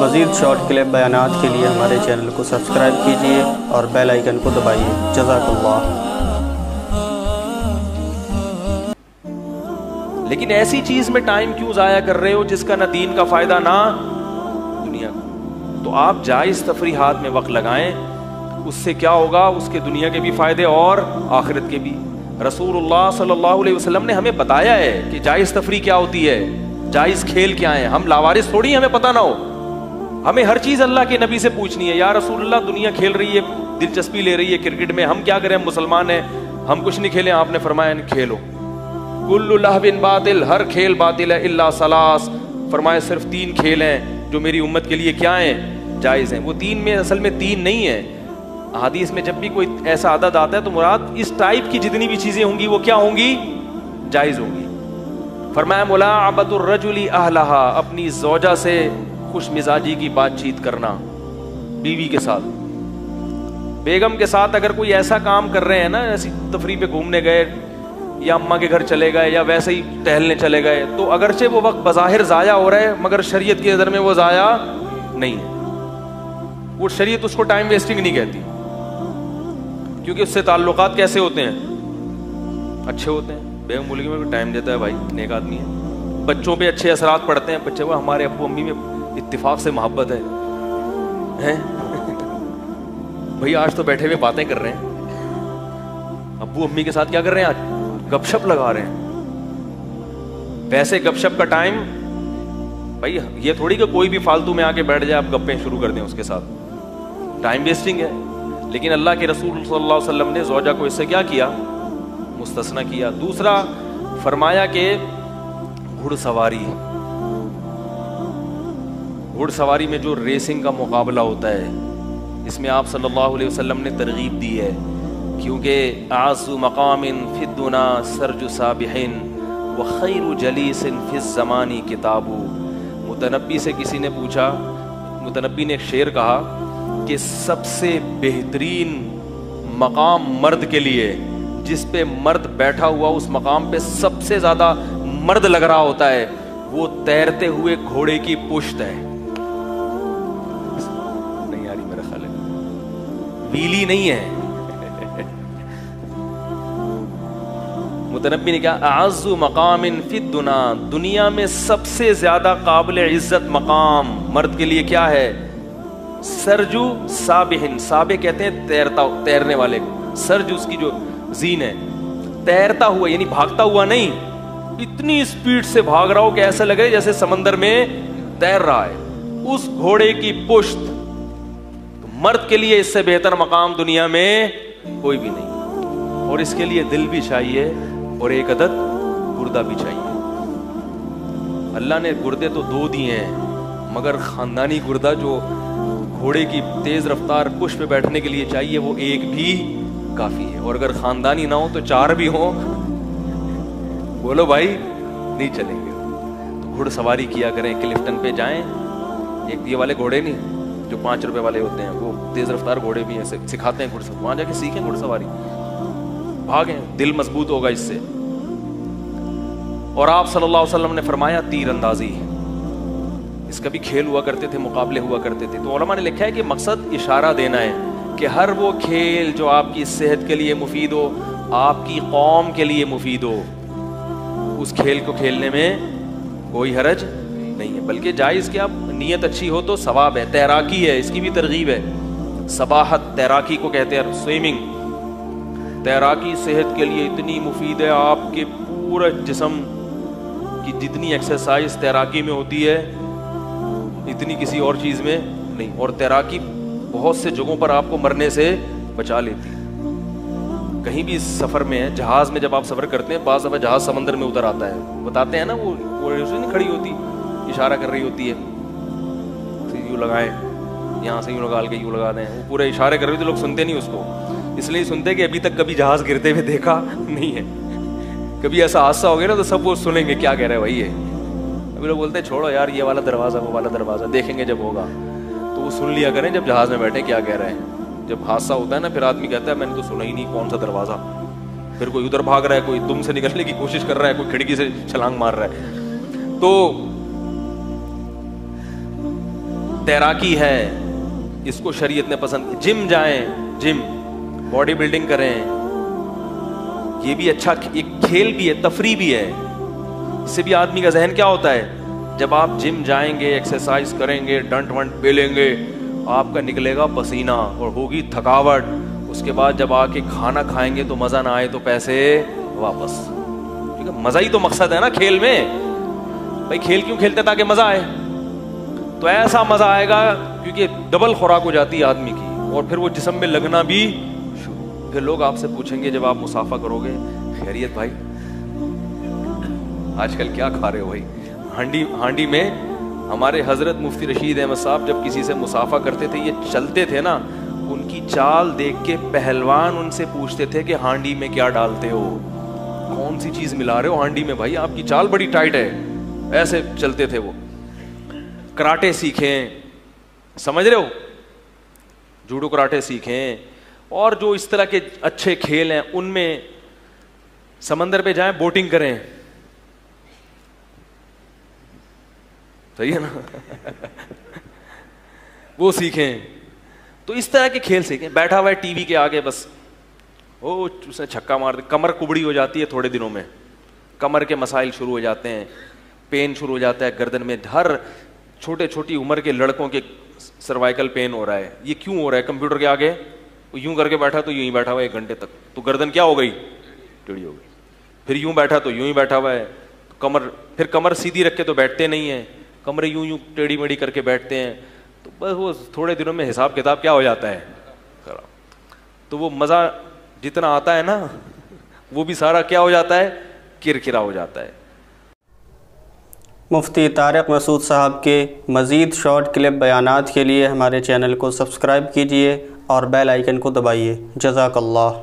مزید short clip بیانات کے لیے ہمارے چینل کو سبسکرائب کیجیے اور بیل آئیکن کو دبائیے۔ جزاک اللہ۔ لیکن ایسی چیز میں ٹائم کیوں ضائع کر رہے ہو جس کا نہ دین کا فائدہ نہ دنیا کا؟ تو آپ جائز تفریحات میں وقت لگائیں، اس سے کیا ہوگا؟ اس کے دنیا کے بھی فائدے اور آخرت کے بھی۔ رسول اللہ صلی اللہ علیہ وسلم نے ہمیں بتایا ہے کہ جائز تفریح کیا ہوتی ہے، جائز کھیل کیا ہے۔ ہم لاوارث تھوڑی ہمیں پتہ نہ ہو، ہمیں ہر چیز اللہ کے نبی سے پوچھنی ہے۔ یا رسول اللہ دنیا کھیل رہی ہے، دلچسپی لے رہی ہے کرکٹ میں، ہم کیا کریں؟ ہم مسلمان ہیں، ہم کچھ نہیں کھیلیں۔ آپ نے فرمایا کھیلو، کل لہو باطل، ہر کھیل باطل ہے، الا ثلاث، فرمایا صرف 3 کھیل ہیں جو میری امت کے لیے کیا ہیں؟ جائز ہیں۔ وہ 3 میں اصل میں 3 نہیں ہے۔ حدیث میں جب بھی کوئی ایسا عدد آتا ہے تو مراد اس ٹائپ کی جتنی بھی چیزیں ہوں گی وہ کیا ہوں گی؟ جائز ہوں گی۔ فرمایا ملاعبۃ الرجل اہلہا، اپنی زوجہ سے خوش مزاجی کی بات چیت کرنا، بیوی کے ساتھ، بیگم کے ساتھ اگر کوئی ایسا کام کر رہے ہیں نا، ایسی تفریح پہ گھومنے گئے یا اماں کے گھر چلے گئے یا ویسے ہی ٹہلنے چلے گئے، تو اگرچہ وہ وقت بظاہر ضائع ہو رہا ہے مگر شریعت کی نظر میں وہ ضائع نہیں ہے۔ وہ شریعت اس کو ٹائم ویسٹنگ نہیں کہتی، کیونکہ اس سے تعلقات کیسے ہوتے ہیں؟ اچھے ہوتے ہیں۔ بیگم بولے میں ٹائم دیتا ہے، بھائی نیک آدمی ہے۔ بچوں پہ اچھے اثرات پڑتے ہیں، بچے وہ ہمارے ابو امی میں اتفاق سے محبت ہے بھائی آج تو بیٹھے ہوئے باتیں کر رہے ہیں، ابو امی کے ساتھ کیا کر رہے ہیں؟ آج گپ شپ لگا رہے ہیں۔ ویسے گپ شپ کا ٹائم بھائی یہ تھوڑی کہ کوئی بھی فالتو میں آ کے بیٹھ جائے آپ گپیں شروع کر دیں اس کے ساتھ، ٹائم ویسٹنگ ہے۔ لیکن اللہ کے رسول صلی اللہ علیہ وسلم نے زوجہ کو اس سے کیا کیا؟ مستثنی کیا۔ دوسرا فرمایا کہ گھڑ سواری میں جو ریسنگ کا مقابلہ ہوتا ہے، اس میں آپ صلی اللہ علیہ وسلم نے ترغیب دی ہے، کیونکہ اعز مقام فی الدنا سرج سابح وخیر جلیس فی الزمان کتاب۔ متنبی سے کسی نے پوچھا، متنبی نے ایک شعر کہا کہ سب سے بہترین مقام مرد کے لیے، جس پہ مرد بیٹھا ہوا اس مقام پہ سب سے زیادہ مرد لگ رہا ہوتا ہے، وہ تیرتے ہوئے گھوڑے کی پشت ہے۔ نہیں آ رہی میرا خیال ہے، ویلی نہیں ہے۔ متنبی نے کہا اعز مقام فی الدنا، دنیا میں سب سے زیادہ قابل عزت مقام مرد کے لیے کیا ہے؟ سرجو سابحن، سابح کہتے ہیں تیرنے والے کو، سرج اس کی جو زین ہے، تیرتا ہوا یعنی بھاگتا ہوا نہیں، اتنی سپیڈ سے بھاگ رہا ہو کہ ایسا لگے جیسے سمندر میں تیر رہا ہے، اس گھوڑے کی پشت۔ تو مرد کے لیے اس سے بہتر مقام دنیا میں کوئی بھی نہیں، اور اس کے لیے دل بھی چاہیے اور ایک عدد گردہ بھی چاہیے۔ اللہ نے گردے تو 2 دیے ہیں، مگر خاندانی گردہ جو گھوڑے کی تیز رفتار پشت پہ بیٹھنے کے لیے چاہیے وہ 1 بھی کافی ہے، اور اگر خاندانی نہ ہو تو 4 بھی ہوں، بولو بھائی نہیں چلیں گے۔ تو گھڑ سواری کیا کریں، کلفٹن پہ جائیں، ایک یہ والے گھوڑے نہیں جو 5 روپے والے ہوتے ہیں، وہ تیز رفتار گھوڑے بھی ہیں، سکھاتے ہیں گھڑ سواری، وہاں جا کے سیکھیں گھڑ سواری، بھاگیں، دل مضبوط ہوگا اس سے۔ اور آپ صلی اللہ علیہ وسلم نے فرمایا تیر اندازی، اس کا بھی کھیل ہوا کرتے تھے، مقابلے ہوا کرتے تھے۔ تو علماء نے لکھا ہے کہ مقصد اشارہ دینا ہے کہ ہر وہ کھیل جو آپ کی صحت کے لیے مفید ہو، آپ کی قوم کے لیے مفید ہو، اس کھیل کو کھیلنے میں کوئی حرج نہیں ہے، بلکہ جائز کہ آپ نیت اچھی ہو تو ثواب ہے۔ تیراکی ہے، اس کی بھی ترغیب ہے، سباحت تیراکی کو کہتے ہیں، سوئمنگ، تیراکی صحت کے لیے اتنی مفید ہے، آپ کے پورے جسم کی جتنی ایکسرسائز تیراکی میں ہوتی ہے اتنی کسی اور چیز میں نہیں، اور تیراکی بہت سے جگہوں پر آپ کو مرنے سے بچا لیتی ہے۔ کہیں بھی سفر میں ہے، جہاز میں جب آپ سفر کرتے ہیں، بعض دفعہ جہاز سمندر میں اتر آتا ہے، بتاتے ہیں نا وہ نہیں کھڑی ہوتی، اشارہ کر رہی ہوتی ہے، یوں لگائیں، یہاں سے یوں لگا کے یوں لگا دیں، وہ پورے اشارے کر رہی ہوتی، لوگ سنتے نہیں اس کو، اس لیے سنتے کہ ابھی تک کبھی جہاز گرتے ہوئے دیکھا نہیں ہے، کبھی ایسا حادثہ ہو گیا نا تو سب وہ سنیں گے کیا کہہ رہے ہیں بھائی، یہ ابھی لوگ بولتے ہیں چھوڑو یار یہ والا دروازہ وہ والا دروازہ دیکھیں گے جب ہوگا، تو وہ سن لیا کریں جب جہاز میں بیٹھے کیا کہہ رہے ہیں۔ جب حادثہ ہوتا ہے نا پھر آدمی کہتا ہے میں نے تو سنا ہی نہیں کون سا دروازہ، پھر کوئی ادھر بھاگ رہا ہے، کوئی دم سے نکلنے کی کوشش کر رہا ہے، کوئی کھڑکی سے چھلانگ مار رہا ہے۔ تو تیراکی ہے، اس کو شریعت نے پسند. جم جائیں، جم باڈی بلڈنگ کریں، یہ بھی اچھا ایک کھیل بھی ہے، تفریح بھی ہے. اس سے بھی آدمی کا ذہن کیا ہوتا ہے، جب آپ جم جائیں گے، ایکسرسائز کریں گے، ڈنٹ ونٹ پیلیں گے، آپ کا نکلے گا پسینہ اور ہوگی تھکاوٹ. اس کے بعد جب آ کے کھانا کھائیں گے تو مزہ نہ آئے تو پیسے واپس. کیونکہ مزہ ہی تو مقصد ہے نا کھیل میں. بھائی کھیل کیوں کھیلتے تاکہ مزہ آئے. تو ایسا مزہ آئے گا کیونکہ ڈبل خوراک ہو جاتی ہے آدمی کی، اور پھر وہ جسم میں لگنا بھی شروع. پھر لوگ آپ سے پوچھیں گے جب آپ مسافہ کرو گے، خیریت بھائی آج کل کیا کھا رہے ہو بھائی. ہانڈی میں ہمارے حضرت مفتی رشید احمد صاحب جب کسی سے مسافہ کرتے تھے، یہ چلتے تھے نا، ان کی چال دیکھ کے پہلوان ان سے پوچھتے تھے کہ ہانڈی میں کیا ڈالتے ہو، کون سی چیز ملا رہے ہو ہانڈی میں بھائی، آپ کی چال بڑی ٹائٹ ہے. ایسے چلتے تھے وہ. کراٹے سیکھیں، سمجھ رہے ہو، جوڈو کراٹے سیکھیں، اور جو اس طرح کے اچھے کھیل ہیں ان میں سمندر پہ جائیں، بوٹنگ کریں. صحیح ہے نا وہ سیکھیں. تو اس طرح کے کھیل سیکھیں. بیٹھا ہوا ہے ٹی وی کے آگے، بس اس نے چھکا مار دیا، کمر کبڑی ہو جاتی ہے تھوڑے دنوں میں، کمر کے مسائل شروع ہو جاتے ہیں، پین شروع ہو جاتا ہے گردن میں. ہر چھوٹی عمر کے لڑکوں کے سروائیکل پین ہو رہا ہے. یہ کیوں ہو رہا ہے؟ کمپیوٹر کے آگے یوں کر کے بیٹھا تو یوں ہی بیٹھا ہوا ہے 1 گھنٹے تک، تو گردن کیا ہو گئی، ٹیڑھی ہو گئی. پھر یوں بیٹھا تو یوں ہی بیٹھا ہوا ہے، پھر کمر سیدھی رکھ کے تو بیٹھتے نہیں ہیں، کمرے یوں ٹیڑھی میڑھی کر کے بیٹھتے ہیں. تو بس وہ تھوڑے دنوں میں حساب کتاب کیا ہو جاتا ہے خراب. تو وہ مزہ جتنا آتا ہے نا وہ بھی سارا کیا ہو جاتا ہے، کرکرا ہو جاتا ہے. مفتی طارق مسعود صاحب کے مزید شارٹ کلپ بیانات کے لیے ہمارے چینل کو سبسکرائب کیجیے اور بیل آئیکن کو دبائیے. جزاک اللہ.